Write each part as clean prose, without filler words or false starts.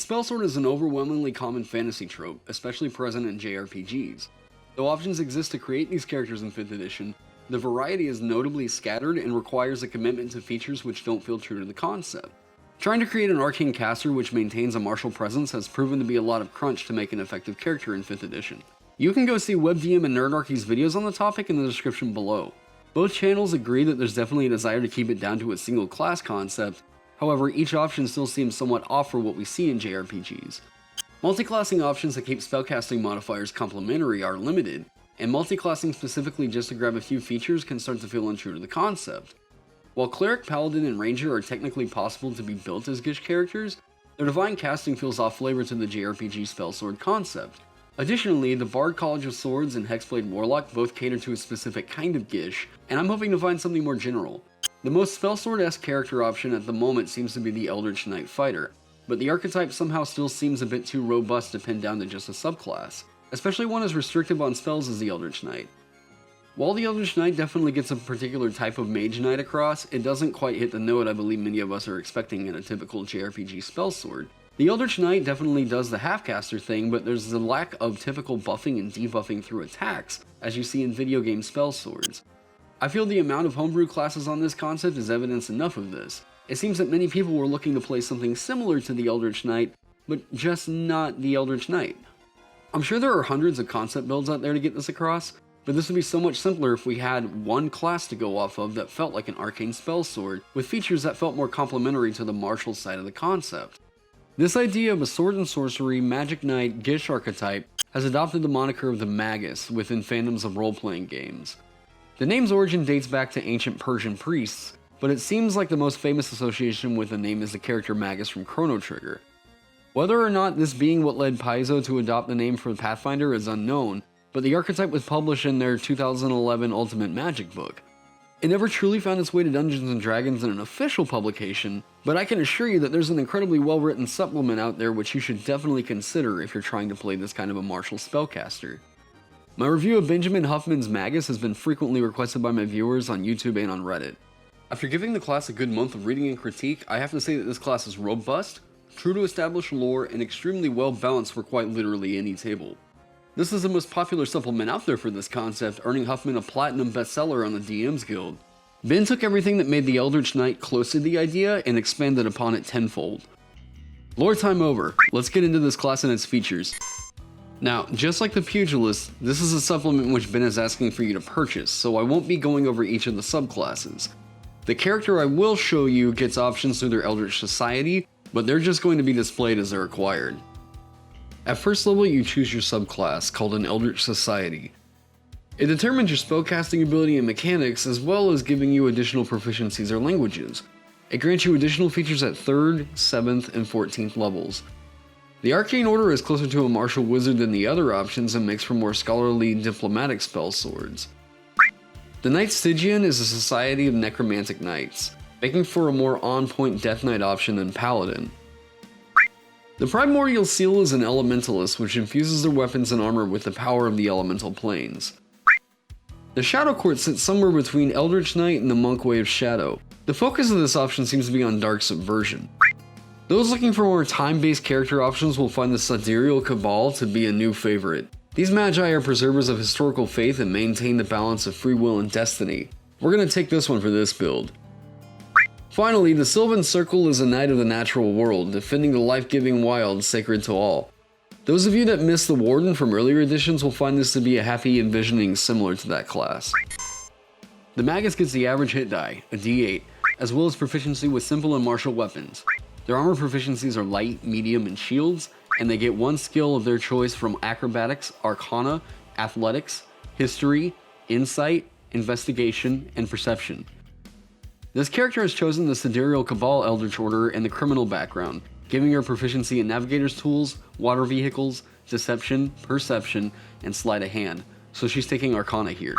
Spellsword is an overwhelmingly common fantasy trope, especially present in JRPGs. Though options exist to create these characters in 5th edition, the variety is notably scattered and requires a commitment to features which don't feel true to the concept. Trying to create an arcane caster which maintains a martial presence has proven to be a lot of crunch to make an effective character in 5th edition. You can go see WebDM and Nerdarchy's videos on the topic in the description below. Both channels agree that there's definitely a desire to keep it down to a single class concept, however each option still seems somewhat off for what we see in JRPGs. Multiclassing options that keep spellcasting modifiers complementary are limited, and multiclassing specifically just to grab a few features can start to feel untrue to the concept. While Cleric, Paladin, and Ranger are technically possible to be built as Gish characters, their divine casting feels off flavor to the JRPG Spellsword concept. Additionally, the Bard College of Swords and Hexblade Warlock both cater to a specific kind of Gish, and I'm hoping to find something more general. The most Spellsword-esque character option at the moment seems to be the Eldritch Knight Fighter, but the archetype somehow still seems a bit too robust to pin down to just a subclass, especially one as restrictive on spells as the Eldritch Knight. While the Eldritch Knight definitely gets a particular type of Mage Knight across, it doesn't quite hit the note I believe many of us are expecting in a typical JRPG Spellsword. The Eldritch Knight definitely does the half-caster thing, but there's the lack of typical buffing and debuffing through attacks, as you see in video game Spellswords. I feel the amount of homebrew classes on this concept is evidence enough of this. It seems that many people were looking to play something similar to the Eldritch Knight, but just not the Eldritch Knight. I'm sure there are hundreds of concept builds out there to get this across, but this would be so much simpler if we had one class to go off of that felt like an arcane spellsword, with features that felt more complementary to the martial side of the concept. This idea of a sword and sorcery, magic knight, Gish archetype has adopted the moniker of the Magus within fandoms of role-playing games. The name's origin dates back to ancient Persian priests, but it seems like the most famous association with the name is the character Magus from Chrono Trigger. Whether or not this being what led Paizo to adopt the name for Pathfinder is unknown, but the archetype was published in their 2011 Ultimate Magic book. It never truly found its way to Dungeons & Dragons in an official publication, but I can assure you that there's an incredibly well-written supplement out there which you should definitely consider if you're trying to play this kind of a martial spellcaster. My review of Benjamin Huffman's Magus has been frequently requested by my viewers on YouTube and on Reddit. After giving the class a good month of reading and critique, I have to say that this class is robust, true to established lore, and extremely well balanced for quite literally any table. This is the most popular supplement out there for this concept, earning Huffman a platinum bestseller on the DMs Guild. Ben took everything that made the Eldritch Knight close to the idea and expanded upon it tenfold. Lore time over, let's get into this class and its features. Now, just like the Pugilist, this is a supplement which Ben is asking for you to purchase, so I won't be going over each of the subclasses. The character I will show you gets options through their Eldritch Society, but they're just going to be displayed as they're acquired. At first level, you choose your subclass, called an Eldritch Society. It determines your spellcasting ability and mechanics, as well as giving you additional proficiencies or languages. It grants you additional features at 3rd, 7th, and 14th levels. The Arcane Order is closer to a martial wizard than the other options and makes for more scholarly diplomatic spell swords. The Knight Stygian is a society of necromantic knights, making for a more on-point Death Knight option than Paladin. The Primordial Seal is an elementalist which infuses their weapons and armor with the power of the elemental planes. The Shadow Court sits somewhere between Eldritch Knight and the Monk Way of Shadow. The focus of this option seems to be on Dark Subversion. Those looking for more time-based character options will find the Sidereal Cabal to be a new favorite. These Magi are preservers of historical faith and maintain the balance of free will and destiny. We're going to take this one for this build. Finally, the Sylvan Circle is a knight of the natural world, defending the life-giving wild sacred to all. Those of you that missed the Warden from earlier editions will find this to be a happy envisioning similar to that class. The Magus gets the average hit die, a d8, as well as proficiency with simple and martial weapons. Their armor proficiencies are light, medium, and shields, and they get one skill of their choice from Acrobatics, Arcana, Athletics, History, Insight, Investigation, and Perception. This character has chosen the Sidereal Cabal Eldritch Order and the Criminal background, giving her proficiency in Navigator's Tools, Water Vehicles, Deception, Perception, and Sleight of Hand, so she's taking Arcana here.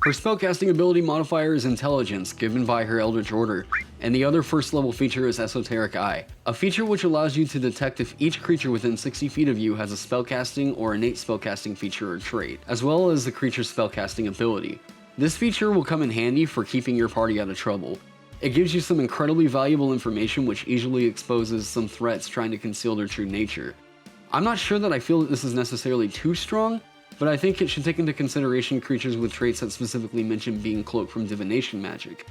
Her spellcasting ability modifier is Intelligence, given by her Eldritch Order, and the other first level feature is Esoteric Eye, a feature which allows you to detect if each creature within 60 feet of you has a spellcasting or innate spellcasting feature or trait, as well as the creature's spellcasting ability. This feature will come in handy for keeping your party out of trouble. It gives you some incredibly valuable information which easily exposes some threats trying to conceal their true nature. I'm not sure that I feel that this is necessarily too strong, but I think it should take into consideration creatures with traits that specifically mention being cloaked from divination magic.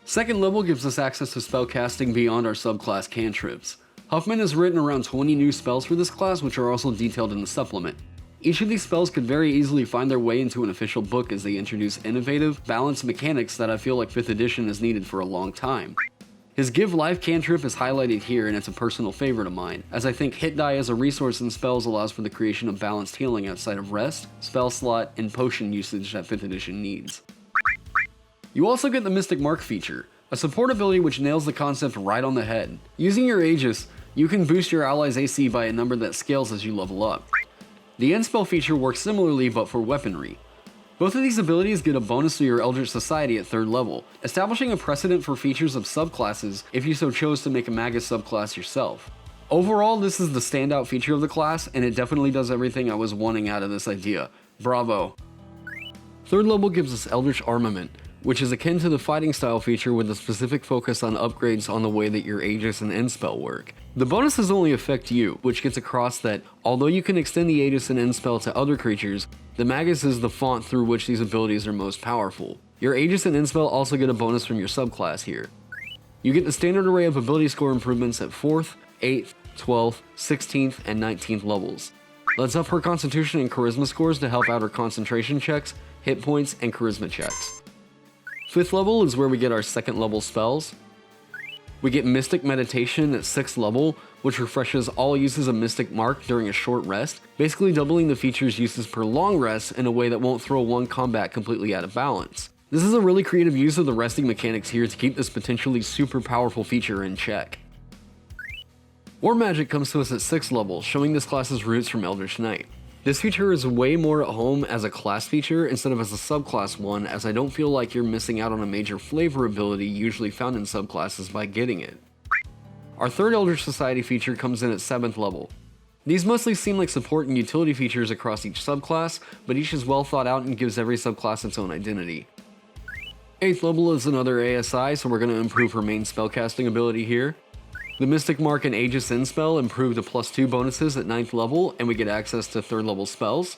Second level gives us access to spellcasting beyond our subclass cantrips. Huffman has written around 20 new spells for this class, which are also detailed in the supplement. Each of these spells could very easily find their way into an official book as they introduce innovative, balanced mechanics that I feel like 5th edition has needed for a long time. His Give Life cantrip is highlighted here, and it's a personal favorite of mine, as I think hit die as a resource in spells allows for the creation of balanced healing outside of rest, spell slot, and potion usage that 5th edition needs. You also get the Mystic Mark feature, a support ability which nails the concept right on the head. Using your Aegis, you can boost your allies' AC by a number that scales as you level up. The End Spell feature works similarly but for weaponry. Both of these abilities get a bonus to your Eldritch Society at 3rd level, establishing a precedent for features of subclasses if you so chose to make a Magus subclass yourself. Overall, this is the standout feature of the class, and it definitely does everything I was wanting out of this idea. Bravo! 3rd level gives us Eldritch Armament, which is akin to the fighting style feature with a specific focus on upgrades on the way that your Aegis and End Spell work. The bonuses only affect you, which gets across that although you can extend the Aegis and End Spell to other creatures, the Magus is the font through which these abilities are most powerful. Your Aegis and End Spell also get a bonus from your subclass here. You get the standard array of ability score improvements at 4th, 8th, 12th, 16th, and 19th levels. Let's up her Constitution and Charisma scores to help out her concentration checks, hit points, and Charisma checks. 5th level is where we get our 2nd level spells. We get Mystic Meditation at 6th level, which refreshes all uses of Mystic Mark during a short rest, basically doubling the feature's uses per long rest in a way that won't throw one combat completely out of balance. This is a really creative use of the resting mechanics here to keep this potentially super powerful feature in check. War Magic comes to us at 6th level, showing this class's roots from Eldritch Knight. This feature is way more at home as a class feature instead of as a subclass one, as I don't feel like you're missing out on a major flavor ability usually found in subclasses by getting it. Our 3rd Eldritch Society feature comes in at 7th level. These mostly seem like support and utility features across each subclass, but each is well thought out and gives every subclass its own identity. 8th level is another ASI, so we're going to improve her main spellcasting ability here. The Mystic Mark and Aegis End Spell improve the +2 bonuses at 9th level, and we get access to 3rd level spells.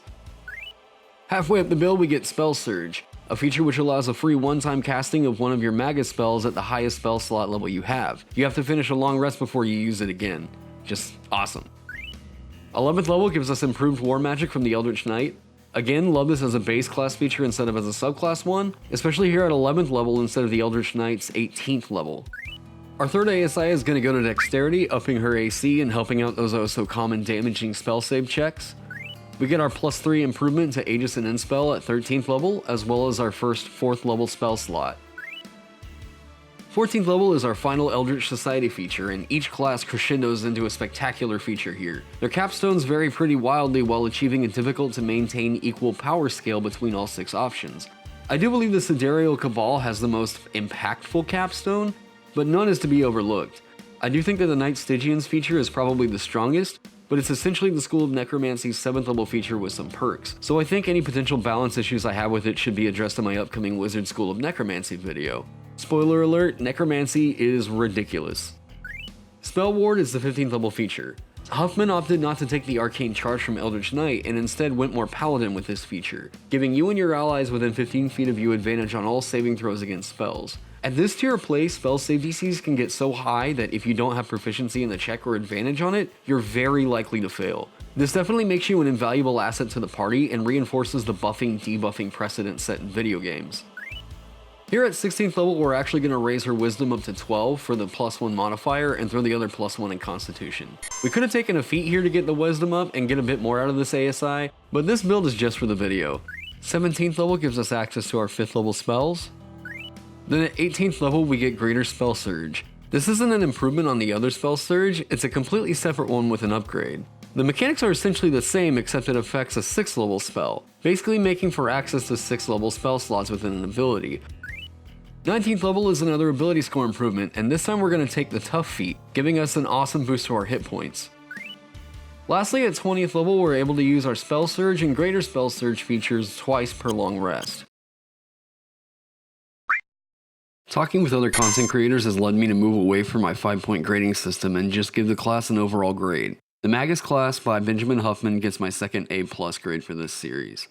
Halfway up the bill we get Spell Surge, a feature which allows a free one-time casting of one of your Magus spells at the highest spell slot level you have. You have to finish a long rest before you use it again. Just awesome. 11th level gives us improved War Magic from the Eldritch Knight. Again, love this as a base class feature instead of as a subclass one, especially here at 11th level instead of the Eldritch Knight's 18th level. Our 3rd ASI is going to go to Dexterity, upping her AC and helping out those oh-so-common damaging spell save checks. We get our +3 improvement to Aegis and End Spell at 13th level, as well as our first 4th level spell slot. 14th level is our final Eldritch Society feature, and each class crescendos into a spectacular feature here. Their capstones vary pretty wildly while achieving a difficult to maintain equal power scale between all 6 options. I do believe the Sidereal Cabal has the most impactful capstone, but none is to be overlooked. I do think that the Knight Stygian's feature is probably the strongest, but it's essentially the School of Necromancy's 7th level feature with some perks, so I think any potential balance issues I have with it should be addressed in my upcoming Wizard School of Necromancy video. Spoiler alert, Necromancy is ridiculous. Spell Ward is the 15th level feature. Huffman opted not to take the arcane charge from Eldritch Knight and instead went more paladin with this feature, giving you and your allies within 15 feet of you advantage on all saving throws against spells. At this tier of play, spell save DCs can get so high that if you don't have proficiency in the check or advantage on it, you're very likely to fail. This definitely makes you an invaluable asset to the party and reinforces the buffing-debuffing precedent set in video games. Here at 16th level, we're actually going to raise her Wisdom up to 12 for the +1 modifier and throw the other +1 in Constitution. We could have taken a feat here to get the Wisdom up and get a bit more out of this ASI, but this build is just for the video. 17th level gives us access to our 5th level spells. Then at 18th level, we get Greater Spell Surge. This isn't an improvement on the other Spell Surge, it's a completely separate one with an upgrade. The mechanics are essentially the same except it affects a 6th level spell, basically making for access to 6th level spell slots within an ability. 19th level is another ability score improvement, and this time we're going to take the Tough feat, giving us an awesome boost to our hit points. Lastly, at 20th level, we're able to use our Spell Surge and Greater Spell Surge features twice per long rest. Talking with other content creators has led me to move away from my 5-point grading system and just give the class an overall grade. The Magus class by Benjamin Huffman gets my second A+ grade for this series.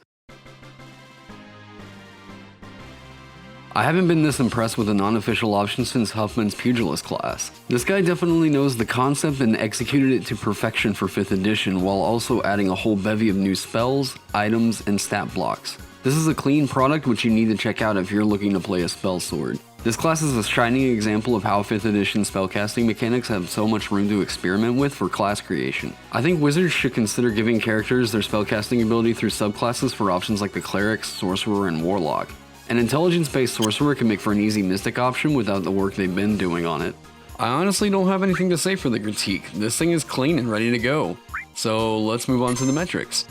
I haven't been this impressed with a non-official option since Huffman's Pugilist class. This guy definitely knows the concept and executed it to perfection for 5th edition while also adding a whole bevy of new spells, items, and stat blocks. This is a clean product which you need to check out if you're looking to play a Spellsword. This class is a shining example of how 5th edition spellcasting mechanics have so much room to experiment with for class creation. I think wizards should consider giving characters their spellcasting ability through subclasses for options like the Cleric, Sorcerer, and Warlock. An intelligence-based sorcerer can make for an easy mystic option without the work they've been doing on it. I honestly don't have anything to say for the critique. This thing is clean and ready to go. So let's move on to the metrics.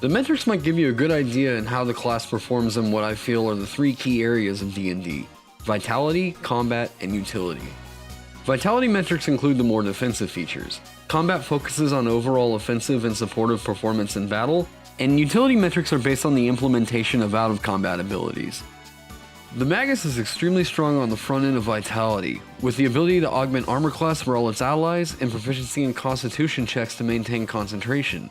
The metrics might give you a good idea in how the class performs in what I feel are the 3 key areas of D&D: Vitality, Combat, and Utility. Vitality metrics include the more defensive features. Combat focuses on overall offensive and supportive performance in battle, and utility metrics are based on the implementation of out-of-combat abilities. The Magus is extremely strong on the front end of Vitality, with the ability to augment armor class for all its allies and proficiency in Constitution checks to maintain concentration.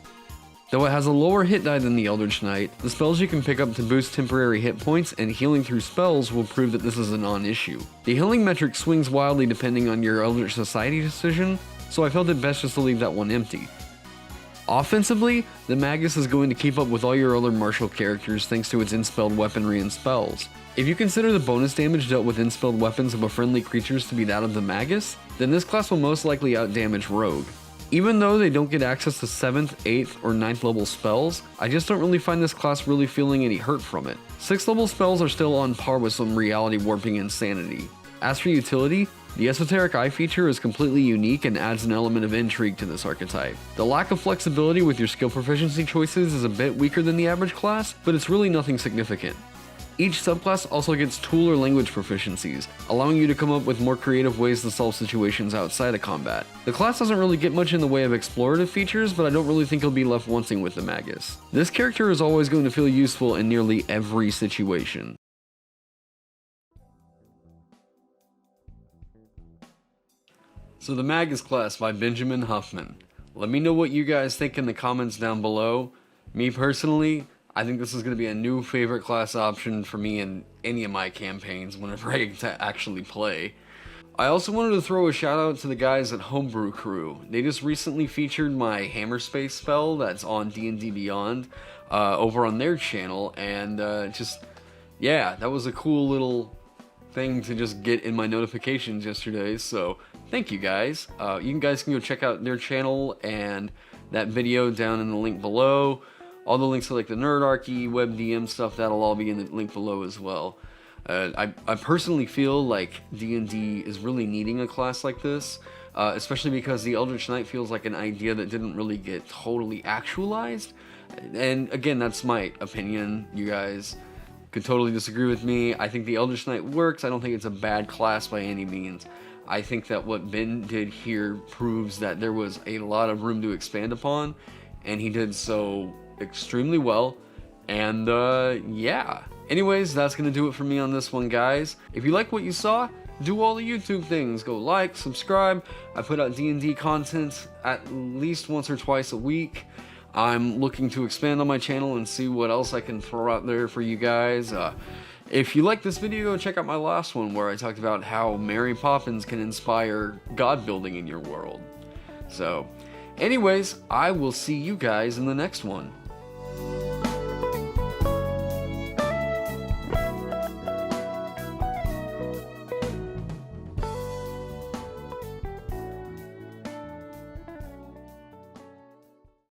Though it has a lower hit die than the Eldritch Knight, the spells you can pick up to boost temporary hit points and healing through spells will prove that this is a non-issue. The healing metric swings wildly depending on your Eldritch Society decision, so I felt it best just to leave that one empty. Offensively, the Magus is going to keep up with all your other martial characters thanks to its inspelled weaponry and spells. If you consider the bonus damage dealt with inspelled weapons of a friendly creatures to be that of the Magus, then this class will most likely outdamage Rogue. Even though they don't get access to 7th, 8th, or 9th level spells, I just don't really find this class really feeling any hurt from it. 6th level spells are still on par with some reality warping insanity. As for utility, the Esoteric Eye feature is completely unique and adds an element of intrigue to this archetype. The lack of flexibility with your skill proficiency choices is a bit weaker than the average class, but it's really nothing significant. Each subclass also gets tool or language proficiencies, allowing you to come up with more creative ways to solve situations outside of combat. The class doesn't really get much in the way of explorative features, but I don't really think you'll be left wanting with the Magus. This character is always going to feel useful in nearly every situation. So the Magus class by Benjamin Huffman. Let me know what you guys think in the comments down below. Me personally, I think this is going to be a new favorite class option for me in any of my campaigns whenever I get to actually play. I also wanted to throw a shout out to the guys at Homebrew Crew. They just recently featured my Hammer Space spell that's on D&D Beyond over on their channel, and yeah, that was a cool little thing to just get in my notifications yesterday, so thank you guys. You guys can go check out their channel and that video down in the link below. All the links to like the Nerdarchy, WebDM stuff, that'll all be in the link below as well. I personally feel like D&D is really needing a class like this, especially because the Eldritch Knight feels like an idea that didn't really get totally actualized. And again, that's my opinion. You guys could totally disagree with me. I think the Eldritch Knight works. I don't think it's a bad class by any means. I think that what Ben did here proves that there was a lot of room to expand upon, and he did so extremely well. And yeah, anyways, that's gonna do it for me on this one, guys. If you like what you saw, do all the YouTube things. Go like, subscribe. I put out D&D content at least once or twice a week. I'm looking to expand on my channel and see what else I can throw out there for you guys. If you like this video, go check out my last one where I talked about how Mary Poppins can inspire God building in your world. So anyways, I will see you guys in the next one.